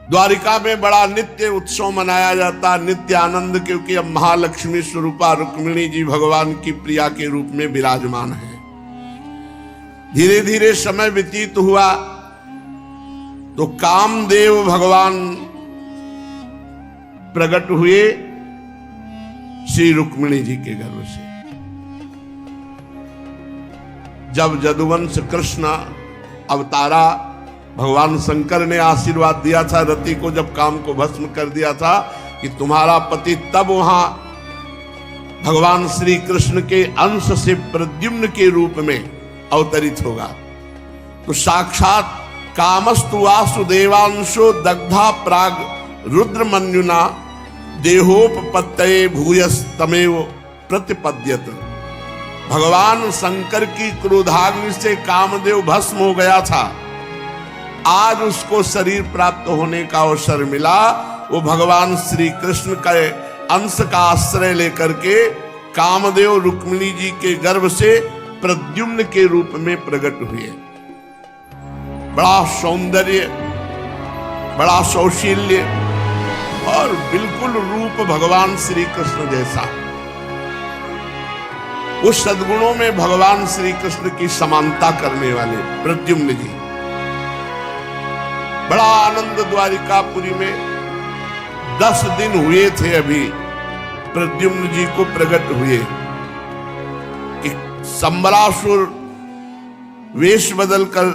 द्वारिका में बड़ा नित्य उत्सव मनाया जाता, नित्य आनंद, क्योंकि अब महालक्ष्मी स्वरूपा रुक्मिणी जी भगवान की प्रिया के रूप में विराजमान है। धीरे धीरे समय व्यतीत हुआ तो कामदेव भगवान प्रकट हुए श्री रुक्मिणी जी के गर्भ से। जब यदुवंश कृष्ण अवतारा, भगवान शंकर ने आशीर्वाद दिया था रति को, जब काम को भस्म कर दिया था कि तुम्हारा पति तब वहां भगवान श्री कृष्ण के अंश से प्रद्युम्न के रूप में अवतरित होगा। तो साक्षात कामस्तु वासुदेवांशो दग्धा प्राग रुद्रमन्युना देहोपपत्तये भूयस्तमेव प्रतिपद्यत। भगवान शंकर की क्रोधाग्नि से कामदेव भस्म हो गया था, आज उसको शरीर प्राप्त होने का अवसर मिला। वो भगवान श्री कृष्ण के अंश का आश्रय लेकर के कामदेव रुक्मिणी जी के गर्भ से प्रद्युम्न के रूप में प्रकट हुए। बड़ा सौंदर्य, बड़ा सौशील्य और बिल्कुल रूप भगवान श्री कृष्ण जैसा। उस सद्गुणों में भगवान श्री कृष्ण की समानता करने वाले प्रद्युम्न जी। बड़ा आनंद द्वारिकापुरी में 10 दिन हुए थे अभी प्रद्युम्न जी को प्रकट हुए। संबरासुर वेश बदलकर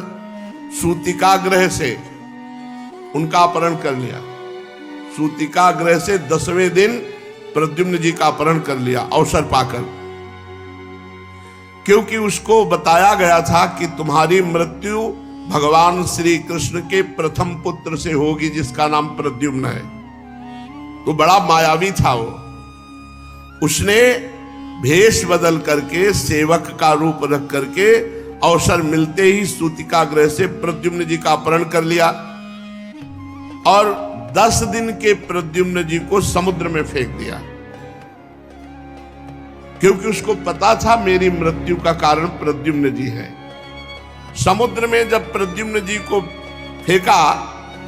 सूतिका ग्रह से उनका अपहरण कर लिया। सूतिका ग्रह से 10वें दिन प्रद्युम्न जी का अपहरण कर लिया अवसर पाकर, क्योंकि उसको बताया गया था कि तुम्हारी मृत्यु भगवान श्री कृष्ण के प्रथम पुत्र से होगी जिसका नाम प्रद्युम्न है। तो बड़ा मायावी था वो। उसने भेष बदल करके सेवक का रूप रख करके अवसर मिलते ही सूतिका ग्रह से प्रद्युम्न जी का अपहरण कर लिया और 10 दिन के प्रद्युम्न जी को समुद्र में फेंक दिया, क्योंकि उसको पता था मेरी मृत्यु का कारण प्रद्युम्न जी है। समुद्र में जब प्रद्युम्न जी को फेंका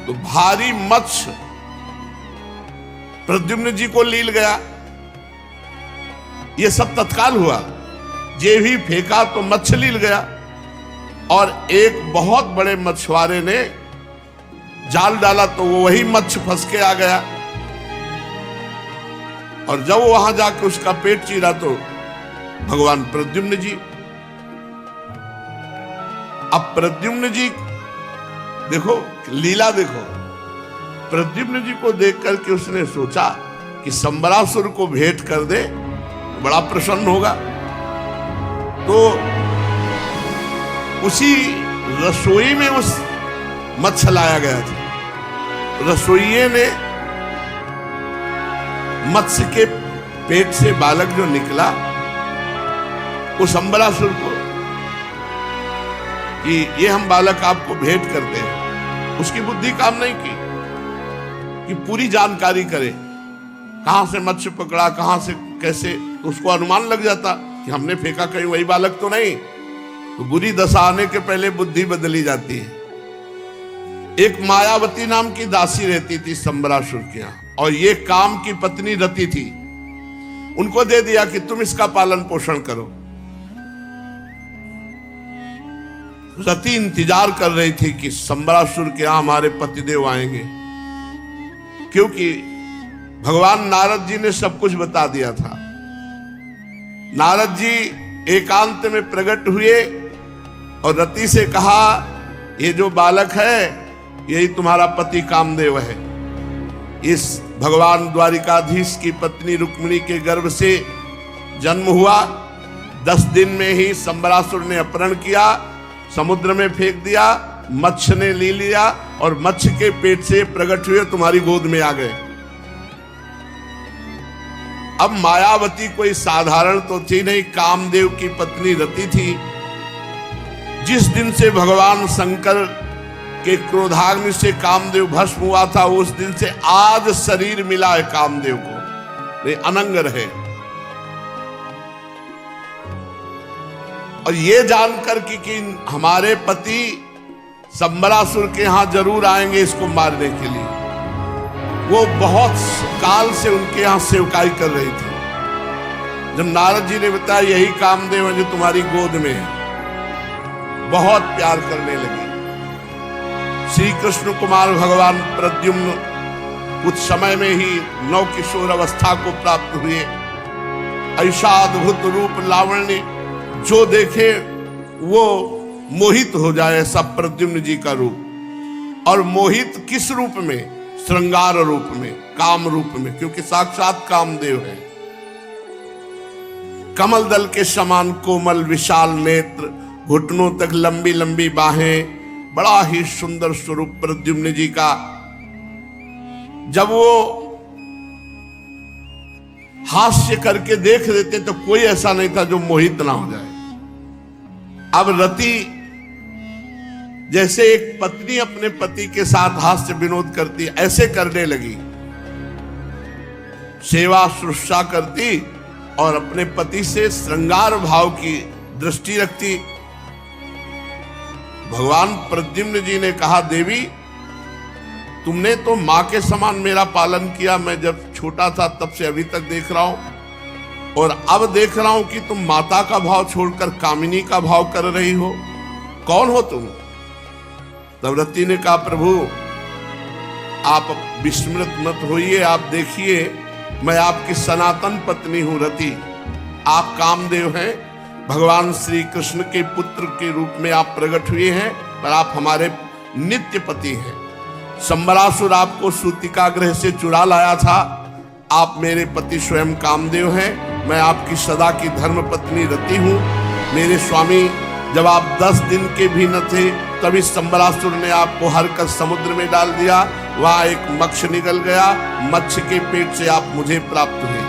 तो भारी मत्स्य प्रद्युम्न जी को लील गया। ये सब तत्काल हुआ। जे भी फेंका तो मत्स्य लील गया और एक बहुत बड़े मछुआरे ने जाल डाला तो वो वही मत्स्य फंस के आ गया। और जब वो वहां जाकर उसका पेट चीरा तो भगवान प्रद्युम्न जी। अब प्रद्युम्न जी देखो, लीला देखो। प्रद्युम्न जी को देख करके उसने सोचा कि संबरासुर को भेंट कर दे, बड़ा प्रसन्न होगा। तो उसी रसोई में उस मत्स्य लाया गया था। रसोइये ने मत्स्य के पेट से बालक जो निकला उस अंबरासुर को कि ये हम बालक आपको भेंट करते हैं, उसकी बुद्धि काम नहीं की कि पूरी जानकारी करे कहां से मत्स्य पकड़ा, कहां से कैसे। तो उसको अनुमान लग जाता कि हमने फेंका कहीं वही बालक तो नहीं। तो बुरी दशा आने के पहले बुद्धि बदली जाती है। एक मायावती नाम की दासी रहती थी संबरासुर के यहां, और ये काम की पत्नी रति थी। उनको दे दिया कि तुम इसका पालन पोषण करो। रति इंतजार कर रही थी कि संबरासुर के यहां हमारे पतिदेव आएंगे, क्योंकि भगवान नारद जी ने सब कुछ बता दिया था। नारद जी एकांत में प्रकट हुए और रति से कहा, ये जो बालक है यही तुम्हारा पति कामदेव है। इस भगवान द्वारिकाधीश की पत्नी रुक्मिणी के गर्भ से जन्म हुआ। 10 दिन में ही संबरासुर ने अपहरण किया, समुद्र में फेंक दिया, मत्स्य ने ले लिया और मत्स्य के पेट से प्रकट हुए तुम्हारी गोद में आ गए। अब मायावती कोई साधारण तो थी नहीं, कामदेव की पत्नी रति थी। जिस दिन से भगवान शंकर के क्रोधाग्नि से कामदेव भस्म हुआ था, उस दिन से आज शरीर मिला है कामदेव को, वे अनंग रहे। और ये जानकर कि हमारे पति संबरासुर के यहां जरूर आएंगे इसको मारने के लिए, वो बहुत काल से उनके यहां सेवकाई कर रही थी। जब नारद जी ने बताया यही कामदेव है जो तुम्हारी गोद में है, बहुत प्यार करने लगी। श्री कृष्ण कुमार भगवान प्रद्युम्न कुछ समय में ही नव किशोर अवस्था को प्राप्त हुए। ऐसा अद्भुत रूप लावण्य जो देखे वो मोहित हो जाए, ऐसा प्रद्युम्न जी का रूप। और मोहित किस रूप में? श्रृंगार रूप में, काम रूप में, क्योंकि साक्षात कामदेव है। कमल दल के समान कोमल विशाल नेत्र, घुटनों तक लंबी लंबी बाहें, बड़ा ही सुंदर स्वरूप प्रद्युम्न जी का। जब वो हास्य करके देख देते तो कोई ऐसा नहीं था जो मोहित ना हो जाए। अब रति जैसे एक पत्नी अपने पति के साथ हास्य विनोद करती, ऐसे करने लगी। सेवा शुश्रूषा करती और अपने पति से श्रृंगार भाव की दृष्टि रखती। भगवान प्रद्युम्न जी ने कहा, देवी तुमने तो मां के समान मेरा पालन किया, मैं जब छोटा था तब से अभी तक देख रहा हूं, और अब देख रहा हूं कि तुम माता का भाव छोड़कर कामिनी का भाव कर रही हो। कौन हो तुम? तब रति ने कहा, प्रभु आप विस्मृत मत होइए, आप देखिए मैं आपकी सनातन पत्नी हूं रति। आप कामदेव हैं, भगवान श्री कृष्ण के पुत्र के रूप में आप प्रकट हुए हैं, पर आप हमारे नित्य पति हैं। संबरासुर आपको सूतिकागृह से चुरा लाया था, आप मेरे पति स्वयं कामदेव हैं, मैं आपकी सदा की धर्म पत्नी रति हूं। मेरे स्वामी जब आप 10 दिन के भी न थे तभी संबरासुर ने आपको हर कर समुद्र में डाल दिया, वहां एक मत्स्य निकल गया, मत्स्य के पेट से आप मुझे प्राप्त हुए।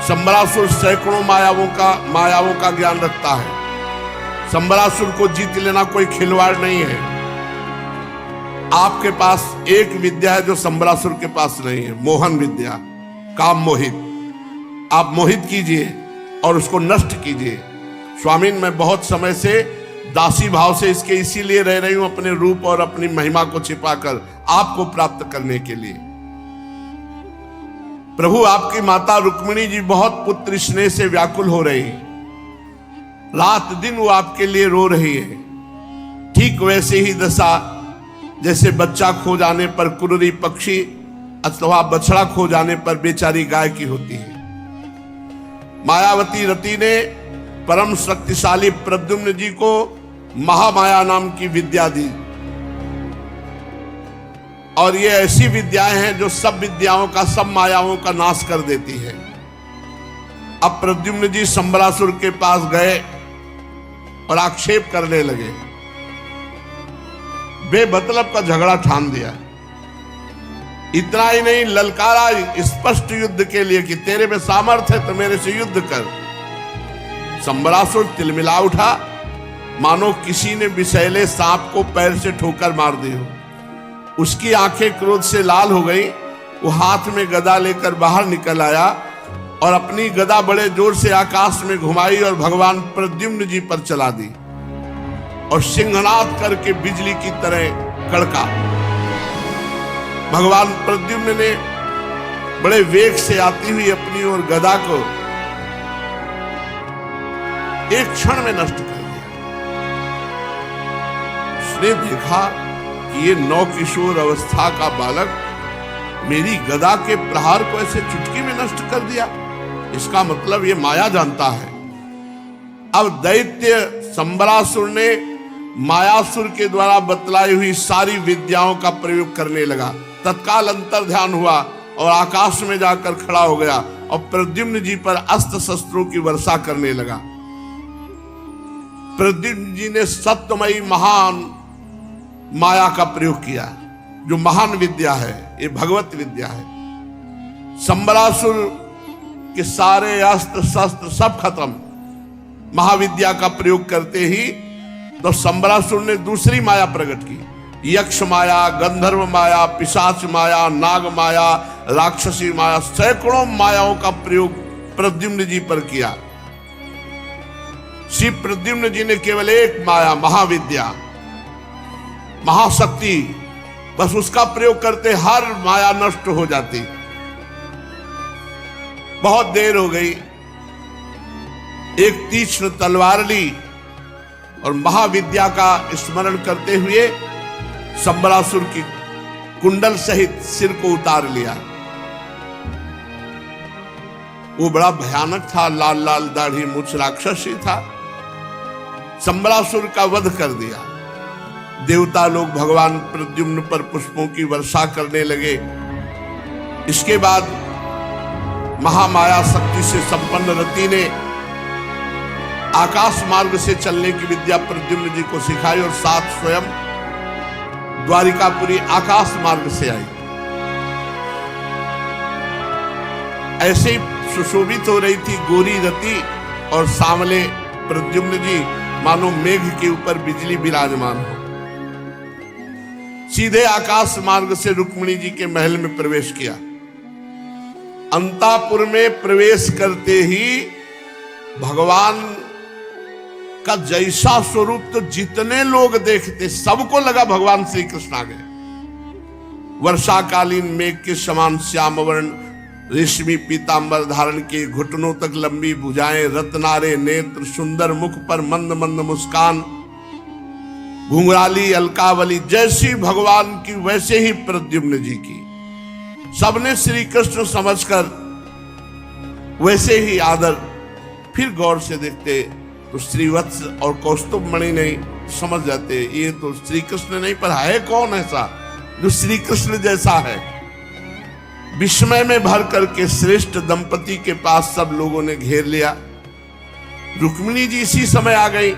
संबरासुर सैकड़ों मायावों का ज्ञान रखता है। संबरासुर को जीत लेना कोई खिलवाड़ नहीं है। आपके पास एक विद्या है जो संबरासुर के पास नहीं है, मोहन विद्या, काम मोहित। आप मोहित कीजिए और उसको नष्ट कीजिए। स्वामी मैं बहुत समय से दासी भाव से इसके इसीलिए रह रही हूं, अपने रूप और अपनी महिमा को छिपाकर आपको प्राप्त करने के लिए। प्रभु आपकी माता रुक्मिणी जी बहुत पुत्र स्नेह से व्याकुल हो रही है, रात दिन वो आपके लिए रो रही है। ठीक वैसे ही दशा जैसे बच्चा खो जाने पर कुररी पक्षी अथवा बछड़ा खो जाने पर बेचारी गाय की होती है। मायावती रति ने परम शक्तिशाली प्रद्युम्न जी को महामाया नाम की विद्या दी, और ये ऐसी विद्याएं हैं जो सब विद्याओं का, सब मायाओं का नाश कर देती है। अब प्रद्युम्न जी संबरासुर के पास गए और आक्षेप करने लगे, बेमतलब का झगड़ा ठान दिया। इतना ही नहीं, ललकारा स्पष्ट युद्ध के लिए कि तेरे में सामर्थ्य है तो मेरे से युद्ध कर। संबरासुर तिलमिला उठा, मानो किसी ने विषैले सांप को पैर से ठोकर मार दी हो। उसकी आंखें क्रोध से लाल हो गई। वो हाथ में गदा लेकर बाहर निकल आया और अपनी गदा बड़े जोर से आकाश में घुमाई और भगवान प्रद्युम्न जी पर चला दी, और सिंहनाद करके बिजली की तरह कड़का। भगवान प्रद्युम्न ने बड़े वेग से आती हुई अपनी ओर गदा को एक क्षण में नष्ट कर दिया। उसने देखा कि ये नौ किशोर अवस्था का बालक मेरी गदा के प्रहार को ऐसे चुटकी में नष्ट कर दिया। इसका मतलब ये माया जानता है। अब दैत्य संबरासुर ने मायासुर के द्वारा बतलाई हुई सारी विद्याओं का प्रयोग करने लगा। तत्काल अंतर ध्यान हुआ और आकाश में जाकर खड़ा हो गया और प्रद्युम्न जी पर अस्त्र शस्त्रों की वर्षा करने लगा। प्रद्युम्न जी ने सत्यमयी महान माया का प्रयोग किया, जो महान विद्या है, ये भगवत विद्या है। संबरासुर के सारे अस्त्र शस्त्र सब खत्म। महाविद्या का प्रयोग करते ही तो संबरासुर ने दूसरी माया प्रकट की, यक्ष माया, गंधर्व माया, पिशाच माया, नाग माया, राक्षसी माया, सैकड़ों मायाओं का प्रयोग प्रद्युम्न जी पर किया। श्री प्रद्युम्न जी ने केवल एक माया, महाविद्या, महाशक्ति बस उसका प्रयोग करते हर माया नष्ट हो जाती। बहुत देर हो गई, एक तीक्ष्ण तलवार ली और महाविद्या का स्मरण करते हुए संबरासुर की कुंडल सहित सिर को उतार लिया। वो बड़ा भयानक था, लाल लाल दाढ़ी मूछ राक्षस ही था। संबरासुर का वध कर दिया। देवता लोग भगवान प्रद्युम्न पर पुष्पों की वर्षा करने लगे। इसके बाद महामाया शक्ति से संपन्न रति ने आकाश मार्ग से चलने की विद्या प्रद्युम्न जी को सिखाई और साथ स्वयं द्वारिकापुरी आकाश मार्ग से आई। ऐसे ही सुशोभित हो रही थी गोरी रति और सांवले प्रद्युम्न जी, मानो मेघ के ऊपर बिजली विराजमान हो। सीधे आकाश मार्ग से रुक्मिणी जी के महल में प्रवेश किया। अंतापुर में प्रवेश करते ही भगवान का जैसा स्वरूप तो जितने लोग देखते सबको लगा भगवान श्री कृष्ण आ गए। वर्षाकालीन मेघ के समान श्याम वर्ण रेशमी पीतांबर धारण के, घुटनों तक लंबी भुजाएं, रत्नारे नेत्र, सुंदर मुख पर मंद मंद मुस्कान, घुंघराली अलकावली, जैसी भगवान की वैसे ही प्रद्युम्न जी की। सबने श्री कृष्ण समझकर वैसे ही आदर। फिर गौर से देखते तो श्रीवत्स और कौस्तुभ मणि नहीं समझ जाते, ये तो श्री कृष्ण नहीं, पर है कौन ऐसा जो श्री कृष्ण जैसा है। विस्मय में भर करके श्रेष्ठ दंपति के पास सब लोगों ने घेर लिया। रुक्मिणी जी इसी समय आ गई।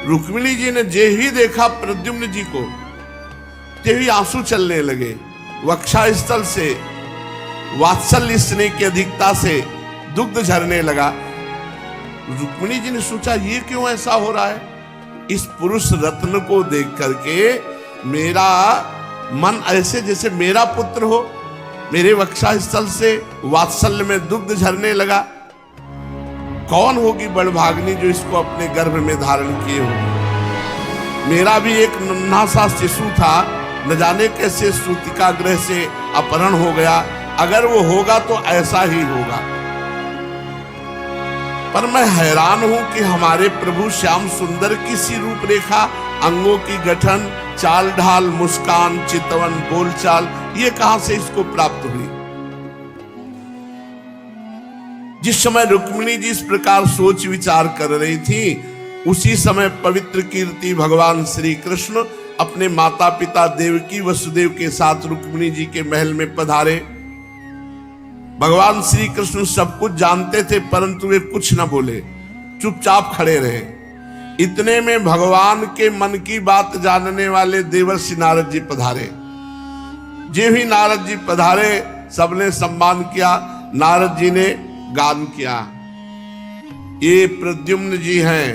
रुक्मिणी जी ने जे ही देखा प्रद्युम्न जी को, ते ही आंसू चलने लगे। वक्षा स्थल से वात्सल्य स्नेह की अधिकता से दुग्ध झरने लगा। रुक्मिणी जी ने सोचा ये क्यों ऐसा हो रहा है। इस पुरुष रत्न को देख करके मेरा मन ऐसे जैसे मेरा पुत्र हो, मेरे वक्षा स्थल से वात्सल्य में दुग्ध झरने लगा। कौन होगी बड़भाग्नि जो इसको अपने गर्भ में धारण किए हो। मेरा भी एक नन्हा सा शिशु था, न जाने कैसे सूतिका गृह से अपहरण हो गया। अगर वो होगा तो ऐसा ही होगा। पर मैं हैरान हूं कि हमारे प्रभु श्याम सुंदर की सी रूपरेखा, अंगों की गठन, चाल ढाल, मुस्कान, चितवन, बोलचाल, ये कहां से इसको प्राप्त हुई। जिस समय रुक्मिणी जी इस प्रकार सोच विचार कर रही थी, उसी समय पवित्र कीर्ति भगवान श्री कृष्ण अपने माता पिता देवकी वसुदेव के साथ रुक्मिणी जी के महल में पधारे। भगवान श्री कृष्ण सब कुछ जानते थे, परंतु वे कुछ न बोले, चुपचाप खड़े रहे। इतने में भगवान के मन की बात जानने वाले देवर्षि नारद जी पधारे। जे भी नारद जी पधारे, सबने सम्मान किया। नारद जी ने गान किया, ये प्रद्युम्न जी हैं।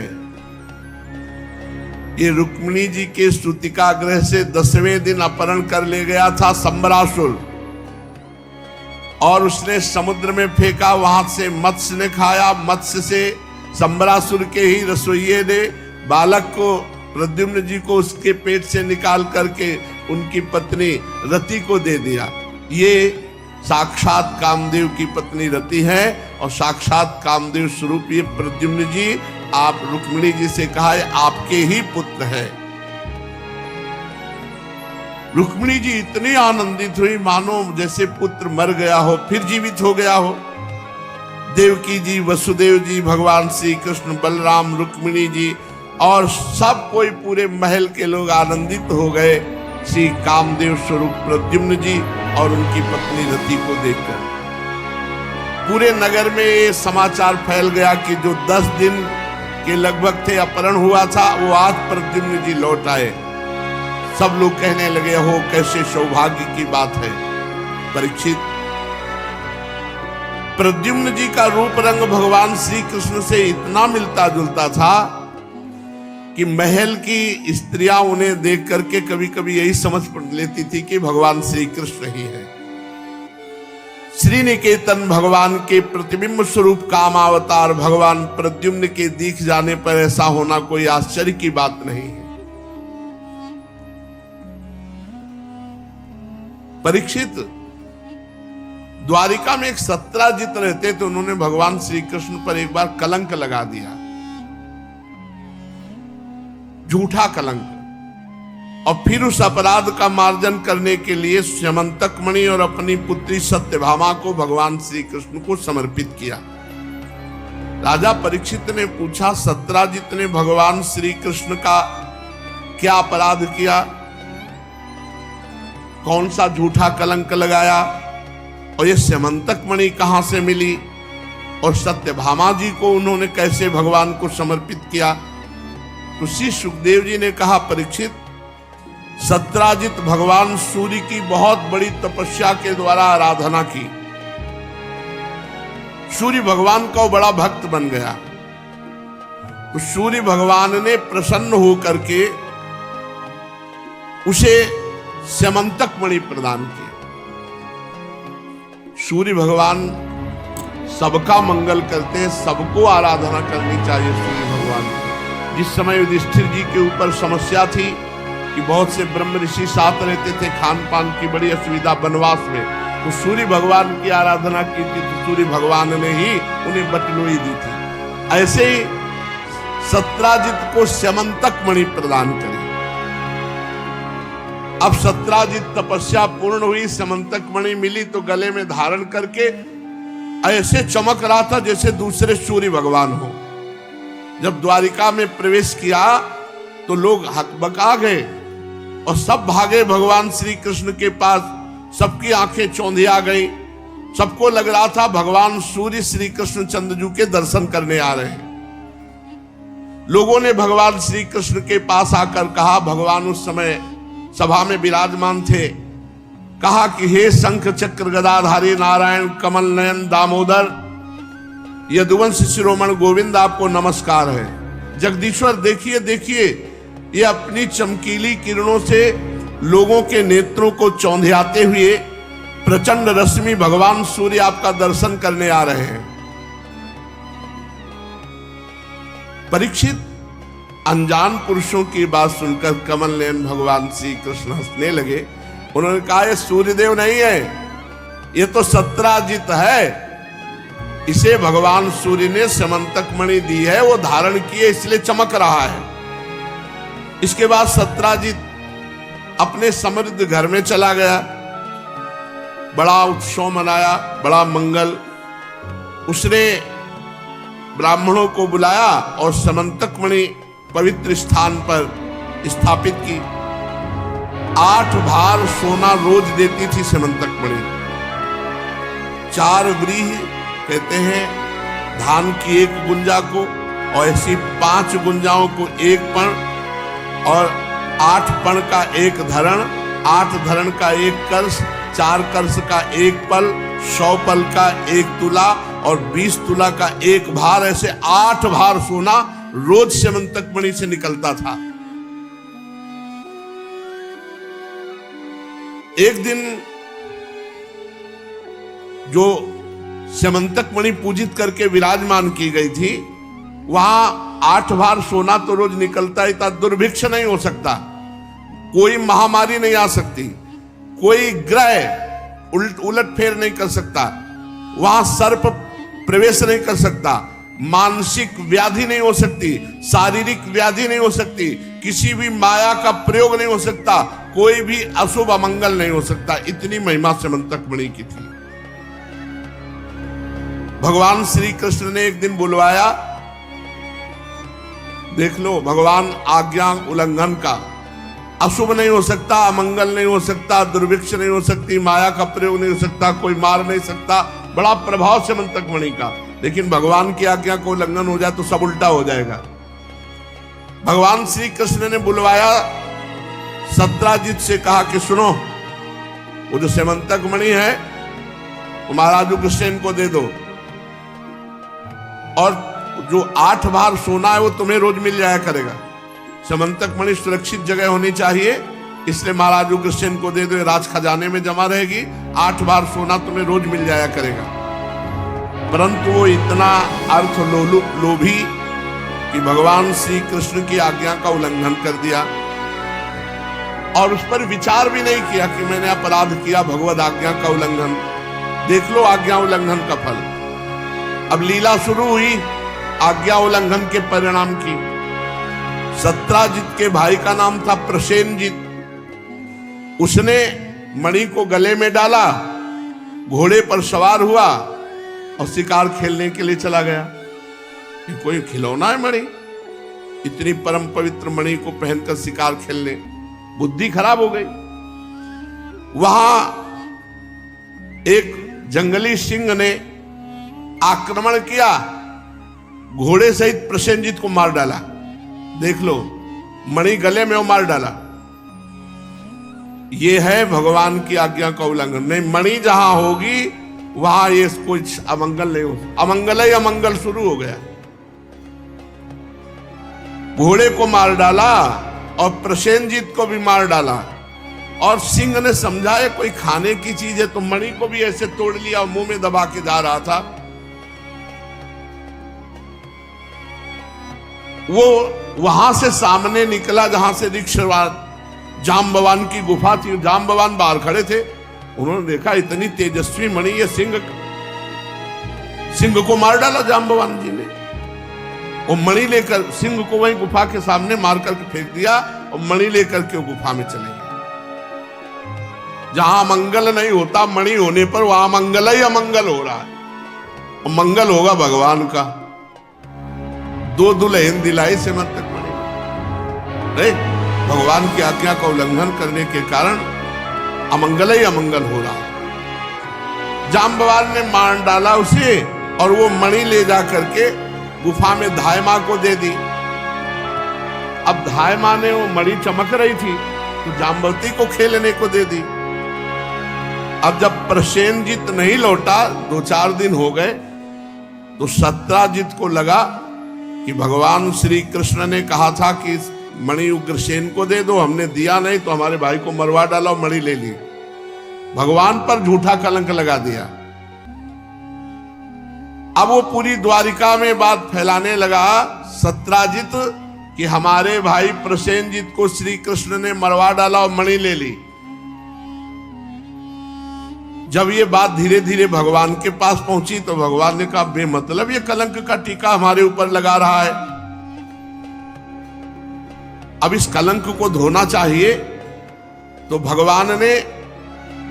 ये रुक्मिणी जी के स्तुतिका गृह से 10वें दिन अपहरण कर ले गया था संबरासुर, और उसने समुद्र में फेंका। वहां से मत्स्य ने खाया। मत्स्य से संबरासुर के ही रसोइये ने बालक को, प्रद्युम्न जी को, उसके पेट से निकाल करके उनकी पत्नी रति को दे दिया। ये साक्षात कामदेव की पत्नी रति है और साक्षात कामदेव स्वरूप ये प्रद्युम्न जी। आप रुक्मिणी जी से कहा है आपके ही पुत्र है। रुक्मिणी जी इतनी आनंदित हुई मानो जैसे पुत्र मर गया हो फिर जीवित हो गया हो। देवकी जी, वसुदेव जी, भगवान श्री कृष्ण, बलराम, रुक्मिणी जी और सब कोई, पूरे महल के लोग आनंदित हो गए श्री कामदेव स्वरूप प्रद्युम्न जी और उनकी पत्नी रति को देखकर। पूरे नगर में ये समाचार फैल गया कि जो 10 दिन के लगभग थे अपहरण हुआ था, वो आज प्रद्युम्न जी लौट आए। सब लोग कहने लगे, हो कैसे सौभाग्य की बात है। परीक्षित, प्रद्युम्न जी का रूप रंग भगवान श्री कृष्ण से इतना मिलता जुलता था कि महल की स्त्रियां उन्हें देख करके कभी कभी यही समझ लेती थी कि भगवान श्री कृष्ण ही है। श्री निकेतन भगवान के प्रतिबिंब स्वरूप कामावतार भगवान प्रद्युम्न के दिख जाने पर ऐसा होना कोई आश्चर्य की बात नहीं है। परीक्षित द्वारिका में एक सत्राजित रहते थे, उन्होंने भगवान श्री कृष्ण पर एक बार कलंक लगा दिया, झूठा कलंक। और फिर उस अपराध का मार्जन करने के लिए स्यमंतक मणि और अपनी पुत्री सत्यभामा को भगवान श्री कृष्ण को समर्पित किया। राजा परीक्षित ने पूछा, सत्राजित ने भगवान श्री कृष्ण का क्या अपराध किया, कौन सा झूठा कलंक लगाया, और ये स्यमंतक मणि कहां से मिली, और सत्यभामा जी को उन्होंने कैसे भगवान को समर्पित किया। तो श्री सुखदेव जी ने कहा, परीक्षित, सत्राजित भगवान सूर्य की बहुत बड़ी तपस्या के द्वारा आराधना की, सूर्य भगवान का वो बड़ा भक्त बन गया। तो सूर्य भगवान ने प्रसन्न होकर के उसे स्यमंतक मणि प्रदान किया। सूर्य भगवान सबका मंगल करते हैं, सबको आराधना करनी चाहिए सूर्य भगवान की। जिस समय युधिष्ठिर जी के ऊपर समस्या थी कि बहुत से ब्रह्म ऋषि साथ रहते थे, खान पान की बड़ी असुविधा वनवास में, तो सूर्य भगवान की आराधना की थी, तो सूर्य भगवान ने ही उन्हें बटलोई दी थी। ऐसे ही सत्राजित को स्यमंतक मणि प्रदान करें। अब सत्राजित तपस्या पूर्ण हुई, स्यमंतक मणि मिली, तो गले में धारण करके ऐसे चमक रहा था जैसे दूसरे सूर्य भगवान हो। जब द्वारिका में प्रवेश किया तो लोग हकबका गए और सब भागे भगवान श्री कृष्ण के पास, सबकी आंखें चौंधिया गई, सबको लग रहा था भगवान सूर्य श्री कृष्ण चंद्रजू के दर्शन करने आ रहे हैं। लोगों ने भगवान श्री कृष्ण के पास आकर कहा, भगवान उस समय सभा में विराजमान थे, कहा कि हे शंख चक्र गदाधारी नारायण कमल नयन दामोदर यदुवंश शिरोमण गोविंद, आपको नमस्कार है। जगदीश्वर देखिए देखिए, ये अपनी चमकीली किरणों से लोगों के नेत्रों को चौंधियाते हुए प्रचंड रश्मि भगवान सूर्य आपका दर्शन करने आ रहे हैं। परीक्षित अनजान पुरुषों की बात सुनकर कमल नयन भगवान श्री कृष्ण हंसने लगे। उन्होंने कहा, ये सूर्यदेव नहीं है, ये तो सत्राजित है, इसे भगवान सूर्य ने स्यमंतक मणि दी है, वो धारण किए इसलिए चमक रहा है। इसके बाद सत्राजित अपने समृद्ध घर में चला गया, बड़ा उत्सव मनाया, बड़ा मंगल। उसने ब्राह्मणों को बुलाया और स्यमंतक मणि पवित्र स्थान पर स्थापित की। 8 भार सोना रोज देती थी स्यमंतक मणि। 4 व्रीहि कहते हैं धान की 1 गुंजा को, और ऐसी 5 गुंजाओं को 1 पण, और 8 पण का 1 धरण, 8 धरण का 1 कर्ष, 4 कर्ष का 1 पल, 100 पल का 1 तुला और 20 तुला का 1 भार, ऐसे 8 भार सोना रोज स्यमंतक मणि से निकलता था। एक दिन जो स्यमंतक मणि पूजित करके विराजमान की गई थी, वहां 8 भार सोना तो रोज निकलता ही था। दुर्भिक्ष नहीं हो सकता, कोई महामारी नहीं आ सकती, कोई ग्रह उलट फेर नहीं कर सकता, वहां सर्प प्रवेश नहीं कर सकता, मानसिक व्याधि नहीं हो सकती, शारीरिक व्याधि नहीं हो सकती, किसी भी माया का प्रयोग नहीं हो सकता, कोई भी अशुभ अमंगल नहीं हो सकता। इतनी महिमा स्यमंतक मणि की थी। भगवान श्री कृष्ण ने एक दिन बुलवाया, देख लो भगवान आज्ञा उल्लंघन का, अशुभ नहीं हो सकता, अमंगल नहीं हो सकता, दुर्भिक्ष नहीं हो सकती, माया का प्रयोग नहीं हो सकता, कोई मार नहीं सकता, बड़ा प्रभाव स्यमंतक मणि का। लेकिन भगवान की आज्ञा को उल्लंघन हो जाए तो सब उल्टा हो जाएगा। भगवान श्री कृष्ण ने बुलवाया, सत्राजित से कहा कि सुनो, वो जो स्यमंतक मणि है वो महाराज उग्रसेन को दे दो, और जो 8 भार सोना है वो तुम्हें रोज मिल जाया करेगा। स्यमंतक मणि सुरक्षित जगह होनी चाहिए, इसलिए महाराज उग्रसेन को दे दो, राज खजाने में जमा रहेगी, 8 भार सोना तुम्हें रोज मिल जाया करेगा। परंतु वो इतना अर्थ लोभी कि भगवान श्री कृष्ण की आज्ञा का उल्लंघन कर दिया। और उस पर विचार भी नहीं किया कि मैंने अपराध किया, भगवद आज्ञा का उल्लंघन। देख लो आज्ञा उल्लंघन का फल। अब लीला शुरू हुई आज्ञा उल्लंघन के परिणाम की। सत्राजित के भाई का नाम था प्रसेनजित। उसने मणि को गले में डाला, घोड़े पर सवार हुआ और शिकार खेलने के लिए चला गया। ये कोई खिलौना है मणि? इतनी परम पवित्र मणि को पहनकर शिकार खेलने, बुद्धि खराब हो गई। वहां एक जंगली सिंह ने आक्रमण किया, घोड़े सहित प्रसेनजित को मार डाला। देख लो, मणि गले में वो मार डाला। ये है भगवान की आज्ञा का उल्लंघन। नहीं, मणि जहां होगी वहां ये कुछ अमंगल नहीं हो, अमंगल ही अमंगल शुरू हो गया। घोड़े को मार डाला और प्रसेनजित को भी मार डाला। और सिंह ने समझा है कोई खाने की चीज है, तो मणि को भी ऐसे तोड़ लिया और मुंह में दबा के जा रहा था। वो वहां से सामने निकला जहां से ऋक्षवान जाम्बवान की गुफा थी। जाम्बवान बाहर खड़े थे। उन्होंने देखा इतनी तेजस्वी मणि, ये सिंह को मार डाला जाम्बवान जी ने। वो मणि लेकर सिंह को वहीं गुफा के सामने मार करके फेंक दिया और मणि लेकर के वो गुफा में चले गए। जहां मंगल नहीं होता, मणि होने पर वहां मंगल ही अमंगल हो रहा है। और मंगल होगा भगवान का। दो दुल्हन दिलाई से मत तक मणि नहीं, भगवान की आज्ञा का उल्लंघन करने के कारण अमंगल ही अमंगल हो रहा है। जाम्बवान ने मार डाला उसे और वो मणि ले जा करके गुफा में धायमा को दे दी। अब धायमा ने वो मणि चमक रही थी तो जाम्बवती को खेलने को दे दी। अब जब प्रसेनजित नहीं लौटा, 2-4 दिन हो गए, तो सत्राजित को लगा कि भगवान श्री कृष्ण ने कहा था कि मणि उग्रसेन को दे दो, हमने दिया नहीं तो हमारे भाई को मरवा डाला और मणि ले ली। भगवान पर झूठा कलंक लगा दिया। अब वो पूरी द्वारिका में बात फैलाने लगा सत्राजित कि हमारे भाई प्रसेनजित को श्री कृष्ण ने मरवा डाला और मणि ले ली। जब ये बात धीरे धीरे भगवान के पास पहुंची तो भगवान ने कहा बेमतलब ये कलंक का टीका हमारे ऊपर लगा रहा है। अब इस कलंक को धोना चाहिए। तो भगवान ने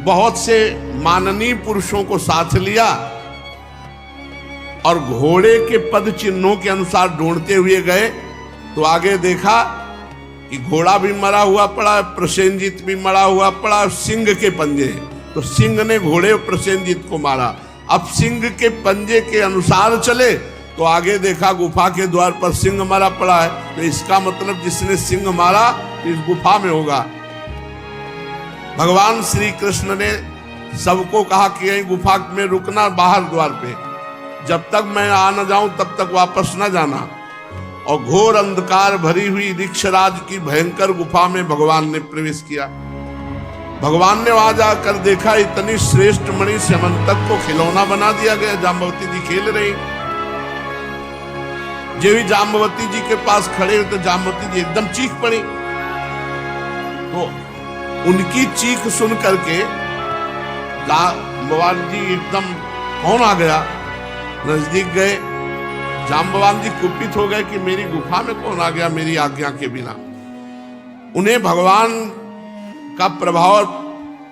बहुत से माननीय पुरुषों को साथ लिया और घोड़े के पद चिन्हों के अनुसार ढूंढते हुए गए। तो आगे देखा कि घोड़ा भी मरा हुआ पड़ा, प्रसेनजित भी मरा हुआ पड़ा, सिंह के पंजे। तो सिंह ने घोड़े प्रसेनजित को मारा। अब सिंह के पंजे के अनुसार चले तो आगे देखा गुफा के द्वार पर सिंह मरा पड़ा है। तो इसका मतलब जिसने सिंह मारा तो इस गुफा में होगा। भगवान श्री कृष्ण ने सबको कहा कि यहीं गुफा में रुकना, बाहर द्वार पे, जब तक मैं आ न जाऊं तब तक वापस न जाना। और घोर अंधकार भरी हुई ऋक्षराज की भयंकर गुफा में भगवान ने प्रवेश किया। भगवान ने वहां जाकर देखा इतनी श्रेष्ठ मणि स्यमंतक को खिलौना बना दिया गया। जाम्बवती जी खेल रही। जो भी जाम्बवती जी के पास खड़े हुए तो जाम्बवती जी एकदम चीख पड़ी। तो उनकी चीख सुन करके जाम्बवान जी एकदम कौन आ गया, नजदीक गए। जाम्बवान जी कुपित हो गए कि मेरी गुफा में कौन आ गया मेरी आज्ञा के बिना। उन्हें भगवान का प्रभाव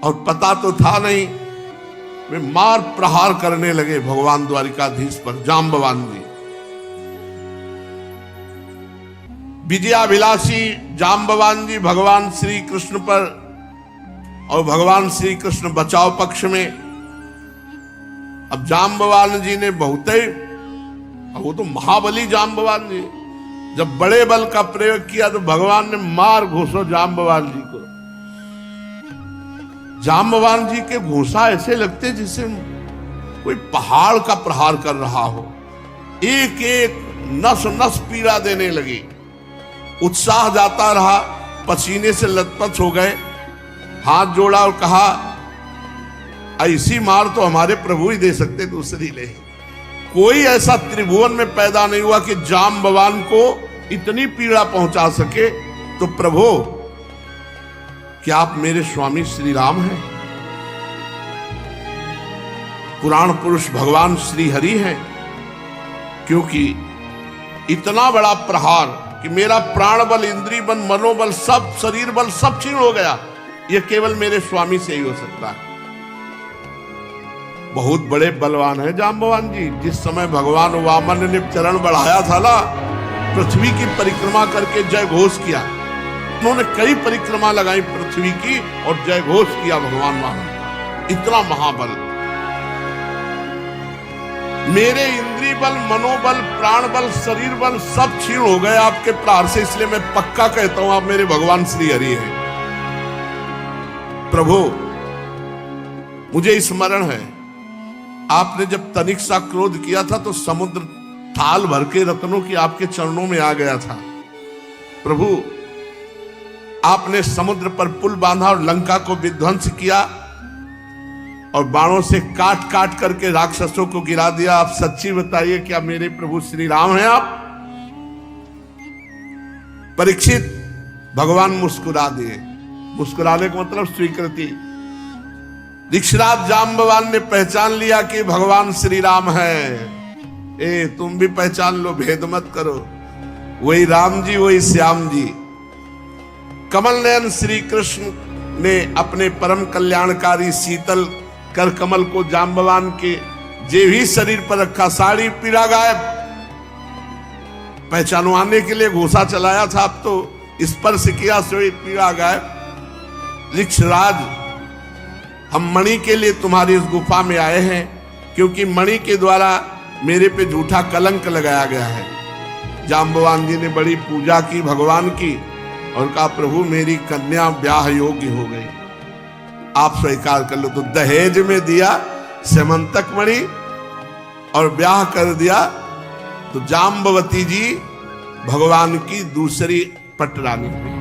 और पता तो था नहीं। वे मार प्रहार करने लगे भगवान द्वारिकाधीश पर। जाम्बवान जी विजयाभिलाषी जाम्बवान जी भगवान श्री कृष्ण पर और भगवान श्री कृष्ण बचाव पक्ष में। अब जाम्बवान जी ने बहुत ही, वो तो महाबली जाम्बवान जी, जब बड़े बल का प्रयोग किया तो भगवान ने मार घोषो जाम्बवान जी को। जाम्बवान जी के घोषा ऐसे लगते जैसे कोई पहाड़ का प्रहार कर रहा हो। एक एक नस नस पीड़ा देने लगी। उत्साह जाता रहा, पसीने से लथपथ हो गए। हाथ जोड़ा और कहा ऐसी मार तो हमारे प्रभु ही दे सकते, दूसरी ले। कोई ऐसा त्रिभुवन में पैदा नहीं हुआ कि जाम्बवान को इतनी पीड़ा पहुंचा सके। तो प्रभु क्या आप मेरे स्वामी श्री राम हैं? पुराण पुरुष भगवान श्री हरि हैं? क्योंकि इतना बड़ा प्रहार कि मेरा प्राण बल, इंद्रिय बल, मनोबल, सब शरीर बल सब क्षीण हो गया, यह केवल मेरे स्वामी से ही हो सकता है। बहुत बड़े बलवान है जाम्बवान जी। जिस समय भगवान वामन ने चरण बढ़ाया था ना, पृथ्वी की परिक्रमा करके जय घोष किया। उन्होंने कई परिक्रमा लगाई पृथ्वी की और जय घोष किया भगवान वामन। इतना महाबल। मेरे इंद्रिय बल, मनोबल, प्राण बल, शरीर बल सब क्षीण हो गए आपके प्रहार से, इसलिए मैं पक्का कहता हूं आप मेरे भगवान श्री हरि हैं। प्रभु मुझे स्मरण है, आपने जब तनिक सा क्रोध किया था तो समुद्र थाल भर के रत्नों की आपके चरणों में आ गया था। प्रभु आपने समुद्र पर पुल बांधा और लंका को विध्वंस किया और बाणों से काट काट करके राक्षसों को गिरा दिया। आप सच्ची बताइए, क्या मेरे प्रभु श्री राम हैं आप? परीक्षित भगवान मुस्कुरा दिए। मुस्कुराने का मतलब स्वीकृति। ऋक्षराज जाम्बवान ने पहचान लिया कि भगवान श्री राम हैं। ए तुम भी पहचान लो, भेद मत करो, वही राम जी वही श्याम जी। कमल नयन श्री कृष्ण ने अपने परम कल्याणकारी शीतल कर कमल को जाम्बवान के जेभी शरीर पर रखा, साड़ी पीड़ा गायब। पहचानवाने के लिए घूसा चलाया था, अब तो स्पर्श किया सोई पीड़ा गायब। ऋक्षराज हम मणि के लिए तुम्हारी इस गुफा में आए हैं, क्योंकि मणि के द्वारा मेरे पे झूठा कलंक लगाया गया है। जाम्बवान जी ने बड़ी पूजा की भगवान की और कहा प्रभु मेरी कन्या ब्याह योग्य हो गई, आप स्वीकार कर लो। तो दहेज में दिया सेमंतक मणि और ब्याह कर दिया। तो जाम्बवती जी भगवान की दूसरी पटरानी हुई।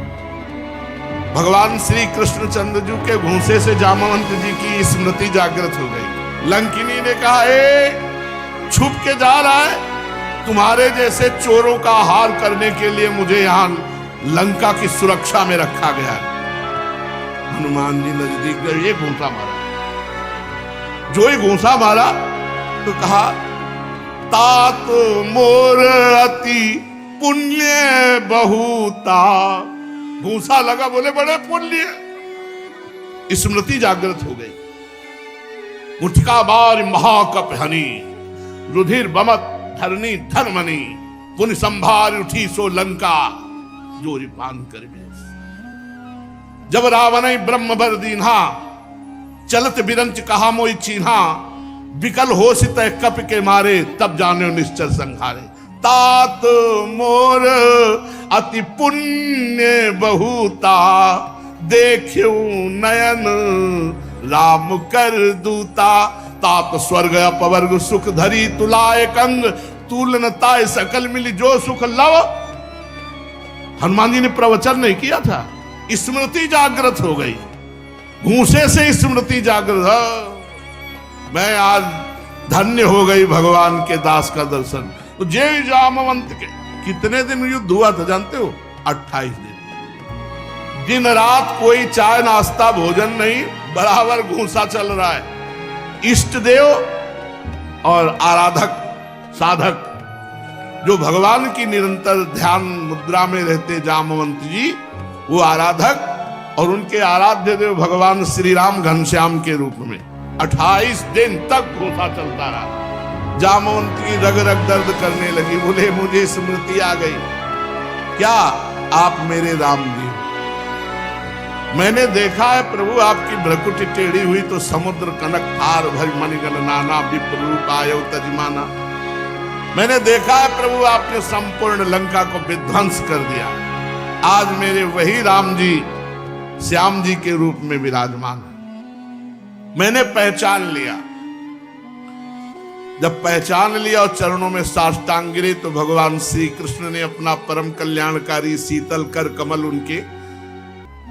भगवान श्री कृष्णचंद्र जी के घूंसे से जामवंत जी की स्मृति जागृत हो गई। लंकिनी ने कहा ए छुप के जा रहा है, तुम्हारे जैसे चोरों का हार करने के लिए मुझे यहां लंका की सुरक्षा में रखा गया है। हनुमान जी नजदीक गए, ये घूंसा मारा। जो ही घूंसा मारा तो कहा तात मोर अति पुण्य बहुता। घूंसा लगा, बोले बड़े पुण्य। स्मृति जागृत हो गई। मुठका बार महाकप हनी, रुधिर बमत धरनी धर्मनी, पुण्य संभार उठी सो लंका, जोरी पान कर बेस। जब रावण ब्रह्म बर दीन्हा, चलत बिरंच कहा मोई चीन्हा, विकल होशित कप के मारे, तब जाने निश्चर संहारे। तात मोर अति पुण्य बहुता, देखियो नयन राम कर दूता। तात स्वर्ग अपवर्ग सुख धरी, तुलाए कंग तूलन ताय सकल मिली, जो सुख लव। हनुमान जी ने प्रवचन नहीं किया था, स्मृति जागृत हो गई। घूंसे से स्मृति जागृत। मैं आज धन्य हो गई भगवान के दास का दर्शन। तो जय जामवंत के कितने दिन युद्ध हुआ था जानते हो? 28 दिन। दिन रात कोई चाय नाश्ता भोजन नहीं, बराबर घूंसा चल रहा है। इष्ट देव और आराधक साधक जो भगवान की निरंतर ध्यान मुद्रा में रहते जामवंत जी, वो आराधक और उनके आराध्य देव भगवान श्री राम घनश्याम के रूप में 28 दिन तक घूंसा चलता रहा। जामवंत की रग रग दर्द करने लगी, बोले मुझे स्मृति आ गई। क्या आप मेरे राम जी? मैंने देखा है प्रभु आपकी भ्रकुटी टेढ़ी हुई तो समुद्र कनक थार भर मणिगण नाना, विप्र रूप आयो तजमाना। मैंने देखा है प्रभु आपने संपूर्ण लंका को विध्वंस कर दिया। आज मेरे वही राम जी श्याम जी के रूप में विराजमान है। मैंने पहचान लिया। जब पहचान लिया और चरणों में साष्टांग गिरे तो भगवान श्री कृष्ण ने अपना परम कल्याणकारी शीतल कर कमल उनके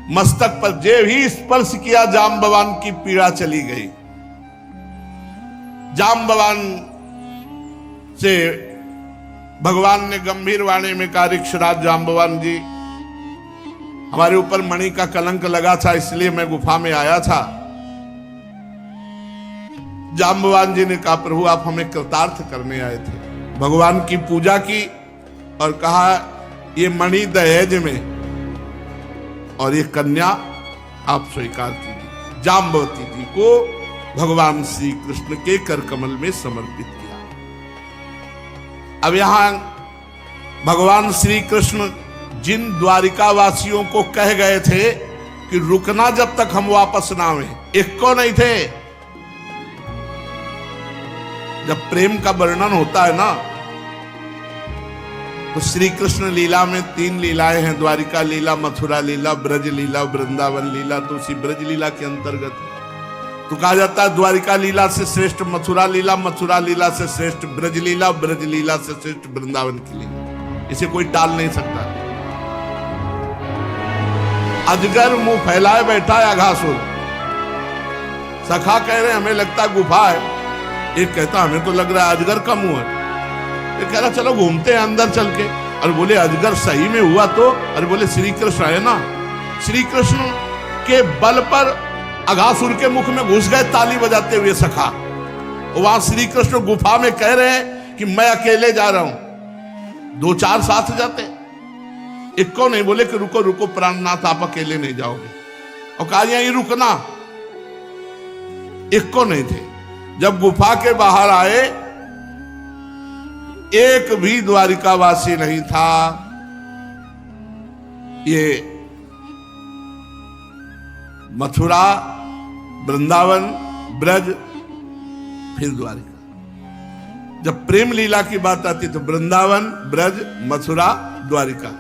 मस्तक पर जे भी स्पर्श किया, जाम्बवान की पीड़ा चली गई। जाम्बवान से भगवान ने गंभीर वाणी में कहा, ऋक्षराज जाम्बवान जी, हमारे ऊपर मणि का कलंक लगा था, इसलिए मैं गुफा में आया था। जाम्बवान जी ने कहा प्रभु आप हमें कृतार्थ करने आए थे। भगवान की पूजा की और कहा ये मणि दहेज में और ये कन्या आप स्वीकार कीजिए। जाम्बवती जी को भगवान श्री कृष्ण के कर कमल में समर्पित किया। अब यहां भगवान श्री कृष्ण जिन द्वारिका वासियों को कह गए थे कि रुकना जब तक हम वापस ना आवे, एक को नहीं थे। जब प्रेम का वर्णन होता है ना, तो श्री कृष्ण लीला में 3 लीलाएं हैं, द्वारिका लीला, मथुरा लीला, ब्रज लीला, वृंदावन लीला। तो उसी ब्रज लीला के अंतर्गत तो कहा जाता है द्वारिका लीला से श्रेष्ठ मथुरा लीला, मथुरा लीला से श्रेष्ठ ब्रज लीला, ब्रज लीला से श्रेष्ठ वृंदावन की लीला। इसे कोई टाल नहीं सकता। अजगर मुंह फैलाए बैठा है अघासुर। सखा कह रहे हमें लगता गुफा है, एक कहता हमें तो लग रहा है अजगर का मुंह है। ये कह रहा चलो घूमते हैं अंदर चल के। और बोले अजगर सही में हुआ तो? अरे बोले श्री कृष्ण है ना। श्री कृष्ण के बल पर अघासुर के मुख में घुस गए ताली बजाते हुए सखा। वहां श्री कृष्ण गुफा में कह रहे हैं कि मैं अकेले जा रहा हूं, 2-4 साथ जाते। एक को नहीं बोले कि रुको रुको प्राणनाथ आप अकेले नहीं जाओगे, और कहा यहीं रुकना। एक को नहीं थे। जब गुफा के बाहर आए, एक भी द्वारिकावासी नहीं था। ये मथुरा, वृंदावन, ब्रज, फिर द्वारिका। जब प्रेम लीला की बात आती तो वृंदावन, ब्रज, मथुरा, द्वारिका।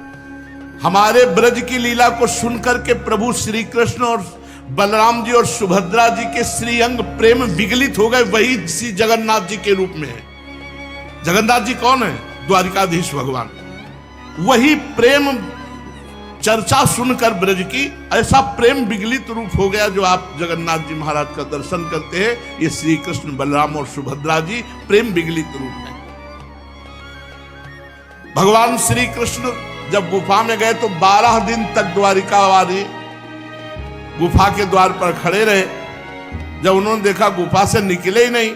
हमारे ब्रज की लीला को सुनकर के प्रभु श्री कृष्ण और बलराम जी और सुभद्रा जी के श्रीअंग प्रेम विगलित हो गए। वही श्री जगन्नाथ जी के रूप में है। जगन्नाथ जी कौन है? द्वारिकाधीश भगवान। वही प्रेम चर्चा सुनकर ब्रज की ऐसा प्रेम विगलित रूप हो गया जो आप जगन्नाथ जी महाराज का दर्शन करते हैं। ये श्री कृष्ण, बलराम और सुभद्रा जी प्रेम विगलित रूप है। भगवान श्री कृष्ण जब गुफा में गए तो 12 दिन तक द्वारिका वाली गुफा के द्वार पर खड़े रहे। जब उन्होंने देखा गुफा से निकले ही नहीं,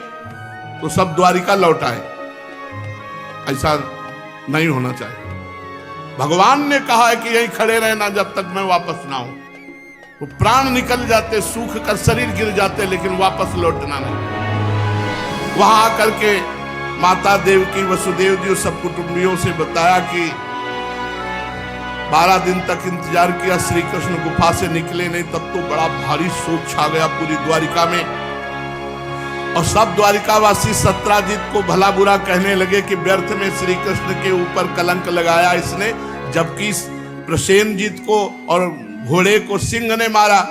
तो सब द्वारिका लौट आए। ऐसा नहीं होना चाहिए। भगवान ने कहा है कि यहीं खड़े रहना जब तक मैं वापस ना आऊं। वो प्राण निकल जाते, सूख कर शरीर गिर जाते, लेकिन वापस लौटना नहीं। वहां आकर के माता देवकी, वसुदेव जी सब कुटुंबियों से बताया कि 12 दिन तक इंतजार किया, श्री कृष्ण गुफा से निकले नहीं। तब तो बड़ा भारी शोक छा गया पूरी द्वारिका में, और सब द्वारिकावासी सत्राजित को भला बुरा कहने लगे कि व्यर्थ में श्री कृष्ण के ऊपर कलंक लगाया इसने, जबकि प्रसेनजीत को और घोड़े को सिंह ने मारा।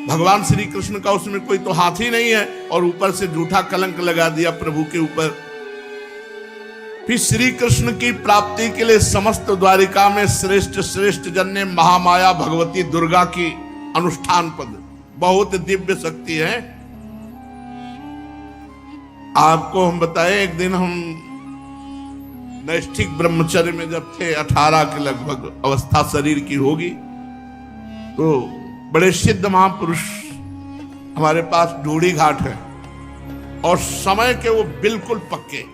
भगवान श्री कृष्ण का उसमें कोई तो हाथ ही नहीं है, और ऊपर से झूठा कलंक लगा दिया प्रभु के ऊपर। फिर श्री कृष्ण की प्राप्ति के लिए समस्त द्वारिका में श्रेष्ठ श्रेष्ठ जन ने महामाया भगवती दुर्गा की अनुष्ठान पद, बहुत दिव्य शक्ति है। आपको हम बताएं, एक दिन हम नैष्ठिक ब्रह्मचर्य में जब थे, 18 के लगभग अवस्था शरीर की होगी, तो बड़े सिद्ध महापुरुष हमारे पास ढूढ़ी घाट है, और समय के वो बिल्कुल पक्के।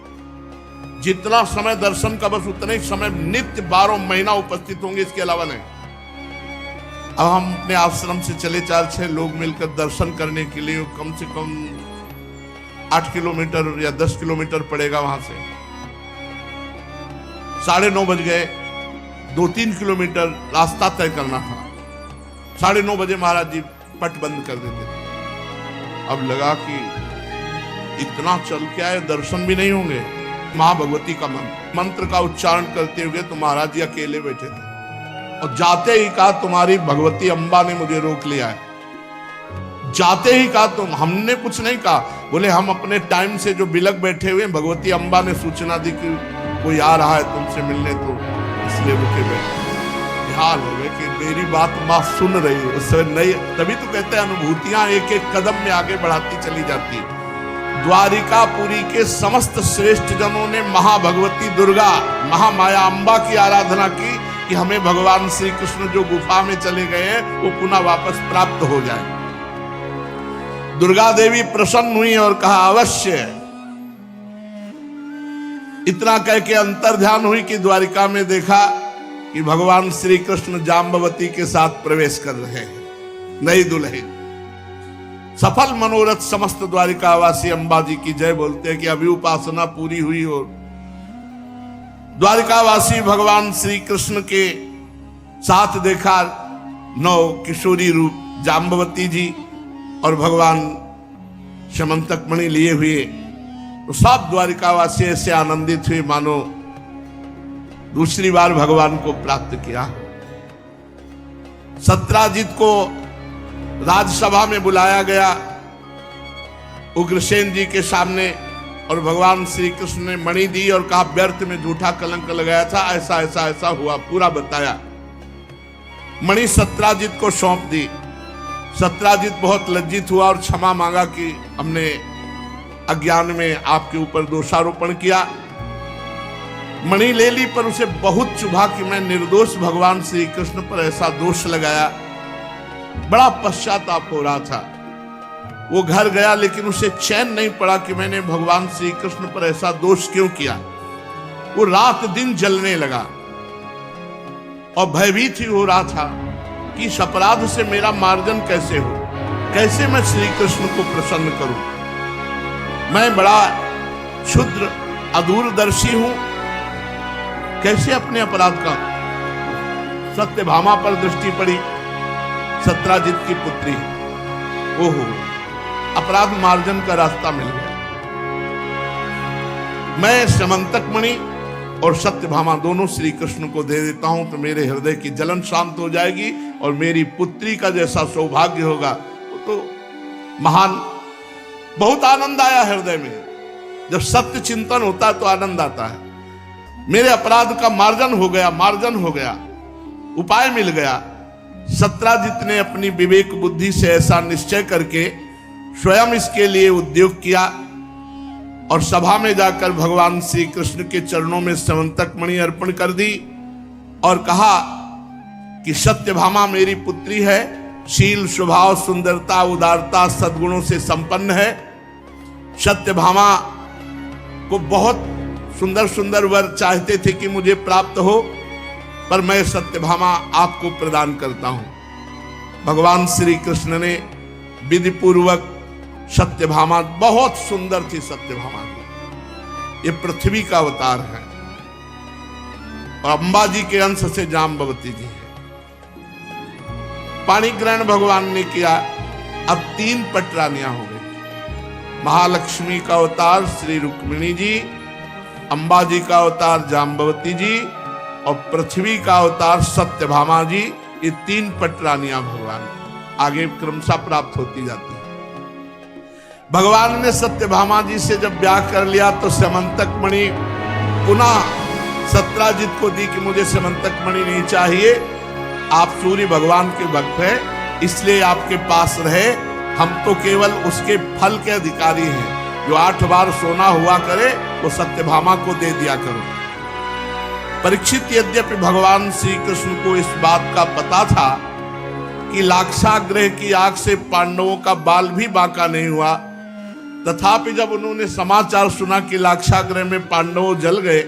जितना समय दर्शन का बस उतना ही समय नित्य 12 महीना उपस्थित होंगे, इसके अलावा नहीं। अब हम अपने आश्रम से चले 4-6 लोग मिलकर दर्शन करने के लिए, कम से कम 8 किलोमीटर या 10 किलोमीटर पड़ेगा वहां से। 9:30 बज गए, 2-3 किलोमीटर रास्ता तय करना था। 9:30 बजे महाराज जी पट बंद कर देते थे। अब लगा कि इतना चल के आए, दर्शन भी नहीं होंगे। मां भगवती का मंत्र का उच्चारण करते हुए तो महाराज जी अकेले बैठे थे, और जाते ही कहा तुम्हारी भगवती अम्बा ने मुझे रोक लिया है। जाते ही कहा तुम, हमने कुछ नहीं कहा। बोले हम अपने टाइम से जो बिलक बैठे हुए, भगवती अम्बा ने सूचना दी कि कोई आ रहा है तुमसे मिलने, तो इसलिए रुके बैठे। हाल हो गए कि मेरी बात मां सुन रही है, उससे नहीं। तभी तो कहते हैं अनुभूतियां एक एक कदम में आगे बढ़ाती चली जाती है। द्वारिकापुरी के समस्त श्रेष्ठ जनों ने महाभगवती दुर्गा, महामाया अम्बा की आराधना की, कि हमें भगवान श्री कृष्ण जो गुफा में चले गए हैं वो पुनः वापस प्राप्त हो जाए। दुर्गा देवी प्रसन्न हुई और कहा अवश्य। इतना कह के अंतर्ध्यान हुई कि द्वारिका में देखा कि भगवान श्री कृष्ण जाम्बवती के साथ प्रवेश कर रहे हैं, नई दुल्हन। सफल मनोरथ समस्त द्वारिकावासी अंबा जी की जय बोलते हैं कि अभी उपासना पूरी हुई और द्वारिकावासी भगवान श्री कृष्ण के साथ देखा 9 किशोरी रूप जाम्बवती जी और भगवान समंतक मणि लिए हुए। तो सब द्वारिकावासी ऐसे आनंदित हुए मानो दूसरी बार भगवान को प्राप्त किया। सत्राजित को राजसभा में बुलाया गया उग्रसेन जी के सामने और भगवान श्री कृष्ण ने मणि दी और कहा व्यर्थ में झूठा कलंक लगाया था, ऐसा ऐसा ऐसा हुआ, पूरा बताया। मणि सत्राजित को सौंप दी। सत्राजित बहुत लज्जित हुआ और क्षमा मांगा कि हमने अज्ञान में आपके ऊपर दोषारोपण किया। मणि ले ली पर उसे बहुत चुभा कि मैं निर्दोष भगवान श्री कृष्ण पर ऐसा दोष लगाया। बड़ा पश्चाताप हो रहा था। वो घर गया लेकिन उसे चैन नहीं पड़ा कि मैंने भगवान श्री कृष्ण पर ऐसा दोष क्यों किया। वो रात दिन जलने लगा और भयभीत ही हो रहा था कि इस अपराध से मेरा मार्जन कैसे हो, कैसे मैं श्री कृष्ण को प्रसन्न करूं। मैं बड़ा क्षुद्र अदूरदर्शी हूं, कैसे अपने अपराध का। सत्यभामा पर दृष्टि पड़ी, सत्राजित की पुत्री। ओहो, अपराध मार्जन का रास्ता मिल गया। मैं समंतक मणि और सत्यभामा दोनों श्री कृष्ण को दे देता हूं तो मेरे हृदय की जलन शांत हो जाएगी और मेरी पुत्री का जैसा सौभाग्य होगा वो तो महान। बहुत आनंद आया हृदय में। जब सत्य चिंतन होता है तो आनंद आता है। मेरे अपराध का मार्जन हो गया, मार्जन हो गया, उपाय मिल गया। सत्राजित ने अपनी विवेक बुद्धि से ऐसा निश्चय करके स्वयं इसके लिए उद्योग किया और सभा में जाकर भगवान श्री कृष्ण के चरणों में समंतक मणि अर्पण कर दी और कहा कि सत्यभामा मेरी पुत्री है, शील स्वभाव सुंदरता उदारता सद्गुणों से संपन्न है। सत्यभामा को बहुत सुंदर सुंदर वर चाहते थे कि मुझे प्राप्त हो, पर मैं सत्यभामा आपको प्रदान करता हूं। भगवान श्री कृष्ण ने विधि पूर्वक सत्यभामा, बहुत सुंदर थी सत्यभामा, ये पृथ्वी का अवतार है और अंबा जी के अंश से जाम्बवती जी है। पाणी ग्रहण भगवान ने किया। अब 3 पटरानियां हो गई। महालक्ष्मी का अवतार श्री रुक्मिणी जी, अंबा जी का अवतार जाम्बवती जी और पृथ्वी का अवतार सत्यभामा जी। ये 3 पटरानियां भगवान आगे क्रमशः प्राप्त होती जाती है। भगवान ने सत्यभामा जी से जब ब्याह कर लिया तो समंतक मणि पुनः सत्राजित को दी कि मुझे समंतक मणि नहीं चाहिए, आप सूर्य भगवान के भक्त हैं इसलिए आपके पास रहे। हम तो केवल उसके फल के अधिकारी हैं। जो 8 बार सोना हुआ करे वो सत्यभामा को दे दिया करो। परीक्षित यद्यपि भगवान श्री कृष्ण को इस बात का पता था कि लाक्षागृह की आग से पांडवों का बाल भी बांका नहीं हुआ, तथापि जब उन्होंने समाचार सुना कि लाक्षागृह में पांडव जल गए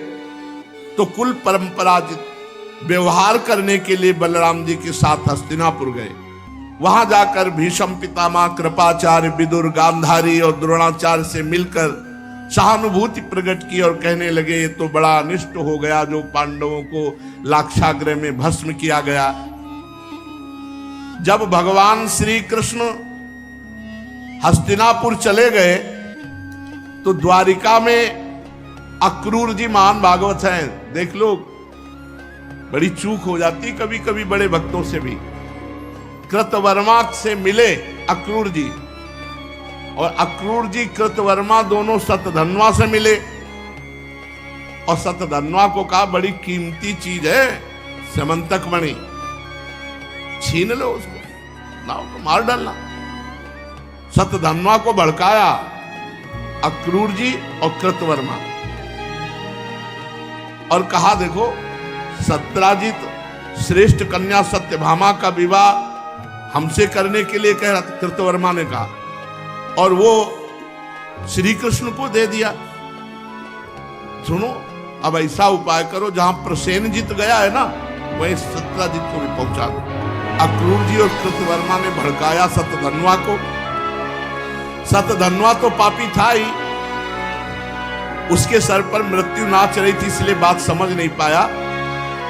तो कुल परंपराजित व्यवहार करने के लिए बलराम जी के साथ हस्तिनापुर गए। वहां जाकर भीष्म पितामह, कृपाचार्य, विदुर, गांधारी और द्रोणाचार्य से मिलकर सहानुभूति प्रकट की और कहने लगे ये तो बड़ा अनिष्ट हो गया जो पांडवों को लाक्षागृह में भस्म किया गया। जब भगवान श्री कृष्ण हस्तिनापुर चले गए तो द्वारिका में अक्रूर जी महान भागवत हैं, देख लो। बड़ी चूक हो जाती कभी कभी बड़े भक्तों से भी। कृतवर्मा से मिले अक्रूर जी और अक्रूर जी कृतवर्मा दोनों सतधन्वा से मिले और सतधन्वा को कहा बड़ी कीमती चीज है समंतक मणि, छीन लो उसको, लाओ तो मार डालना। सतधन्वा को भड़काया अक्रूर जी और कृतवर्मा और कहा देखो सत्राजित श्रेष्ठ कन्या सत्यभामा का विवाह हमसे करने के लिए कह रहा था, कृतवर्मा ने कहा, और वो श्री कृष्ण को दे दिया। सुनो, अब ऐसा उपाय करो, जहां प्रसेनजित गया है ना, वहीं सत्यजित को भी पहुंचा दो। अक्रूर जी और कृतवर्मा ने भड़काया सतधन्वा को। सतधन्वा तो पापी था ही, उसके सर पर मृत्यु नाच रही थी, इसलिए बात समझ नहीं पाया।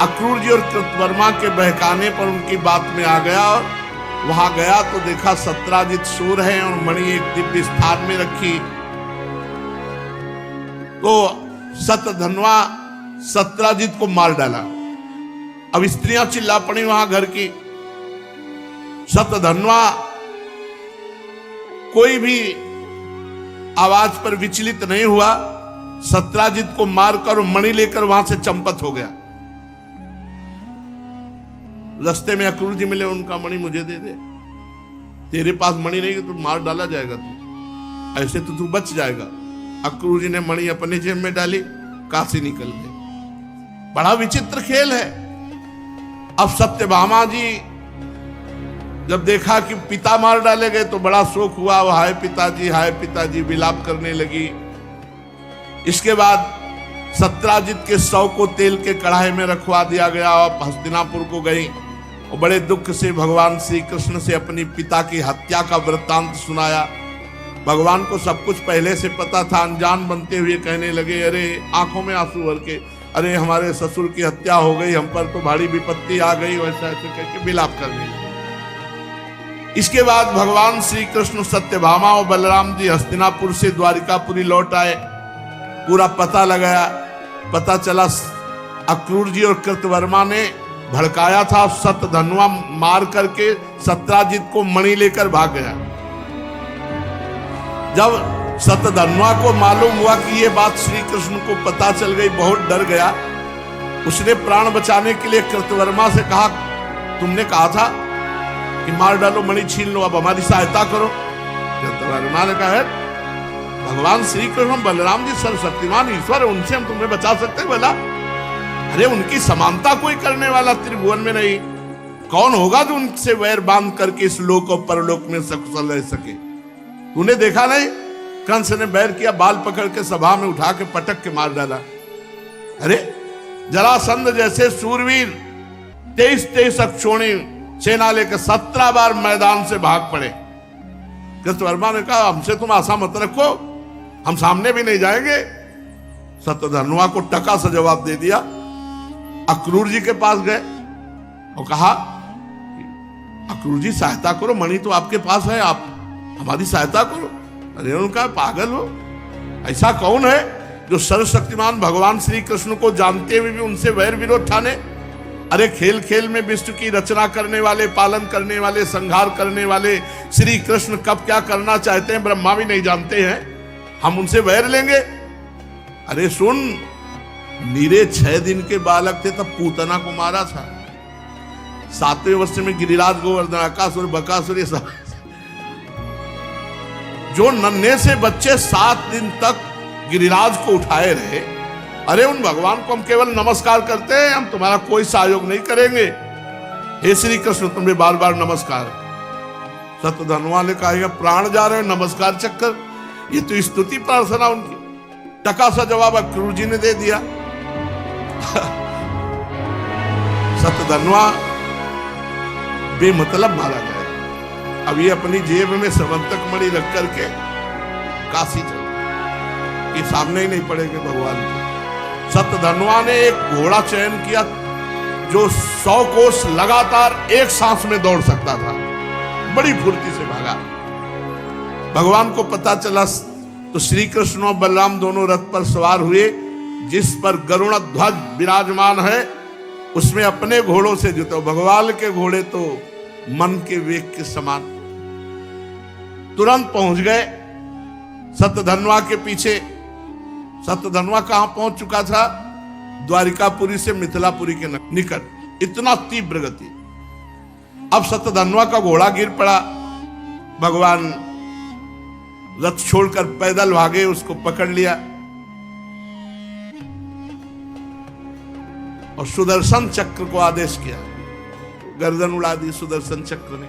अक्रूर जी और कृतवर्मा के बहकाने पर उनकी बात में आ गया, और वहां गया तो देखा सत्यजित सो रहे हैं और मणि एक दिव्य स्थान में रखी। तो सतधन्वा सत्यजित को मार डाला। अब स्त्रियां चिल्ला पड़ी वहां घर की। सतधन्वा कोई भी आवाज पर विचलित नहीं हुआ, सत्यजित को मारकर मणि लेकर वहां से चंपत हो गया। रास्ते में अक्रूर जी मिले, उनका मणि मुझे दे दे, तेरे पास मणि नहीं तो मार डाला जाएगा तू, ऐसे तो तू बच जाएगा। अक्रूर जी ने मणि अपने जेब में डाली, काशी निकल गए। बड़ा विचित्र खेल है। अब सत्यभामा जी जब देखा कि पिता मार डाले गए तो बड़ा शोक हुआ, वो हाय पिताजी विलाप करने लगी। इसके बाद सत्यजित के शव को तेल के कढ़ाई में रखवा दिया गया और हस्तिनापुर को गई और बड़े दुख से भगवान श्री कृष्ण से अपनी पिता की हत्या का वृत्तांत सुनाया। भगवान को सब कुछ पहले से पता था। अनजान बनते हुए कहने लगे, अरे आंखों में आंसू भर के, अरे हमारे ससुर की हत्या हो गई, हम पर तो भारी विपत्ति आ गई, वैसा ऐसे करके विलाप करने लगे। इसके बाद भगवान श्री कृष्ण सत्यभामा और बलराम जी हस्तिनापुर से द्वारिकापुरी लौट आए। पूरा पता लगाया, पता चला अक्रूर जी और कृतवर्मा ने भड़काया था। सतधन्वा मार करके सत्यजित को मणि लेकर भाग गया। जब सतधन्वा को मालूम हुआ कि ये बात श्री कृष्ण को पता चल गई, बहुत डर गया। उसने प्राण बचाने के लिए कृतवर्मा से कहा, तुमने कहा था कि मार डालो, मणि छीन लो, अब हमारी सहायता करो। कृतवर्मा ने कहा, भगवान श्री कृष्ण बलराम जी सर्वशक्तिमान ईश्वर, उनसे हम तुम्हें बचा सकते हैं भला? अरे उनकी समानता कोई करने वाला त्रिभुवन में नहीं। कौन होगा जो उनसे वैर बांध करके इस लोक और परलोक में सकुशल रह सके? तूने देखा नहीं, कंस ने बैर किया, बाल पकड़ के सभा में उठा के पटक के मार डाला। अरे जरासंध जैसे सूरवीर 23 अक्षोणी सेना लेकर 17 बार मैदान से भाग पड़े। कृतवर्मा ने कहा, हमसे तुम आशा मत रखो, हम सामने भी नहीं जाएंगे। सतधन्वा को टका सा जवाब दे दिया। अक्रूर जी के पास गए और कहा, अक्रूर जी सहायता करो, मणि तो आपके पास है, आप हमारी सहायता करो। अरे उनका पागल हो, ऐसा कौन है जो सर्वशक्तिमान भगवान श्री कृष्ण को जानते हुए भी उनसे वैर विरोध ठाने? अरे खेल खेल में विश्व की रचना करने वाले, पालन करने वाले, संहार करने वाले श्री कृष्ण कब क्या करना चाहते हैं ब्रह्मा भी नहीं जानते हैं, हम उनसे वैर लेंगे? अरे सुन, नीरे 6 दिन के बालक थे तब पूतना को मारा था। 7वें वर्ष में गिरिराज गोवर्धन अकासुर बकासुर ये सब, जो नन्हे से बच्चे 7 दिन तक गिरिराज को उठाए रहे, अरे उन भगवान को हम केवल नमस्कार करते हैं, हम तुम्हारा कोई सहयोग नहीं करेंगे। हे श्री कृष्ण, तुम्हें बार बार नमस्कार। सतधन्वा ने कहा, प्राण जा रहे हैं नमस्कार चक्कर, ये तो स्तुति प्रार्थना उनकी। टका सा जवाब अक्रूर जी ने दे दिया। सतधन्वा बेमतलब मारा गया। अब ये अपनी जेब में समंतक मणि रख करके काशी चल, ये सामने ही नहीं पड़ेंगे भगवान को। सतधन्वा ने एक घोड़ा चयन किया जो 100 कोस लगातार एक सांस में दौड़ सकता था, बड़ी फुर्ती से भागा। भगवान को पता चला तो श्री कृष्ण और बलराम दोनों रथ पर सवार हुए। जिस पर गरुड़ ध्वज विराजमान है उसमें अपने घोड़ों से जुटे। भगवान के घोड़े तो मन के वेग के समान, तुरंत पहुंच गए सतधन्वा के पीछे। सतधन्वा कहां पहुंच चुका था? द्वारिकापुरी से मिथिलापुरी के निकट। इतना तीव्र गति। अब सतधन्वा का घोड़ा गिर पड़ा। भगवान रथ छोड़कर पैदल भागे, उसको पकड़ लिया और सुदर्शन चक्र को आदेश किया, गर्दन उड़ा दी सुदर्शन चक्र ने।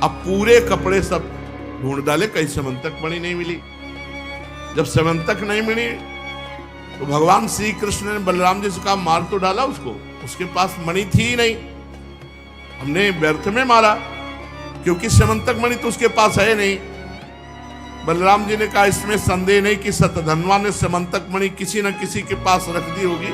अब पूरे कपड़े सब ढूंढ डाले, कहीं समंतक मणि नहीं मिली। जब समंतक नहीं मिली तो भगवान श्री कृष्ण ने बलराम जी से कहा मार तो डाला उसको, उसके पास मणि थी ही नहीं, हमने व्यर्थ में मारा, क्योंकि समंतक मणि तो उसके पास है नहीं। बलराम जी ने कहा इसमें संदेह नहीं कि सतधनवा ने समंतक मणि किसी न किसी के पास रख दी होगी।